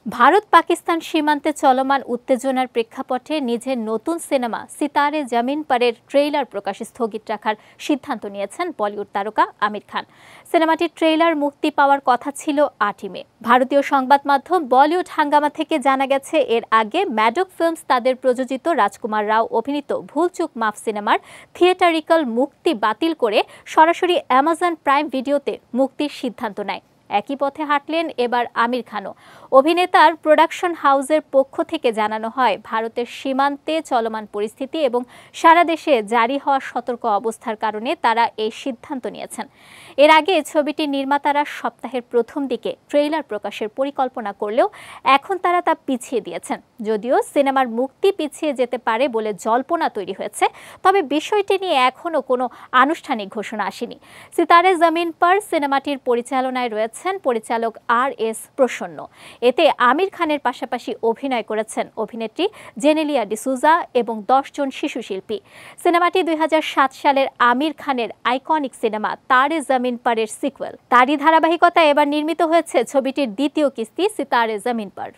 ভারত পাকিস্তান সীমান্তে চলমান উত্তেজনার প্রেক্ষাপটে নিজের নতুন সিনেমা সিতারে জমিন পরের ট্রেইলার প্রকাশ স্থগিত রাখার সিদ্ধান্ত নিয়েছেন বলিউড তারকা আমির খান। সিনেমাটির ট্রেইলার মুক্তি পাওয়ার কথা ছিল ৮ই মে। ভারতীয় সংবাদ মাধ্যম বলিউড হাঙ্গামা থেকে জানা গেছে, এর আগে ম্যাডক ফিল্মস তাদের প্রযোজিত রাজকুমার রাও অভিনীত ভুলচুক মাফ সিনেমার থিয়েটারিক্যাল মুক্তি বাতিল করে সরাসরি অ্যামাজন প্রাইম ভিডিওতে মুক্তির সিদ্ধান্ত নেয়। একই পথে হাঁটলেন এবার আমির খানও। অভিনেতার প্রোডাকশন হাউসের পক্ষ থেকে জানানো হয়, ভারতের সীমান্তে চলমান পরিস্থিতি এবং সারা দেশে জারি হওয়া সতর্ক অবস্থার কারণে তারা এই সিদ্ধান্ত নিয়েছেন। এর আগে ছবিটির নির্মাতারা সপ্তাহের প্রথম দিকে ট্রেইলার প্রকাশের পরিকল্পনা করলেও এখন তারা তা পিছিয়ে দিয়েছেন। যদিও সিনেমার মুক্তি পিছিয়ে যেতে পারে বলে জল্পনা তৈরি হয়েছে, তবে বিষয়টি নিয়ে এখনও কোনো আনুষ্ঠানিক ঘোষণা আসেনি। সিতারে জমিন পর সিনেমাটির পরিচালনায় রয়েছে পরিচালক আর.এস. প্রসন্ন। এতে আমির খানের পাশাপাশি অভিনয় করেছেন অভিনেত্রী জেনেলিয়া ডিসুজা এবং ১০ জন শিশু শিল্পী। সিনেমাটি ২০০৭ সালের আমির খানের আইকনিক সিনেমা তারে জমিন পরের সিকুয়েল। তারই ধারাবাহিকতায় এবার নির্মিত হয়েছে ছবিটির দ্বিতীয় কিস্তি সিতারে জমিন পর।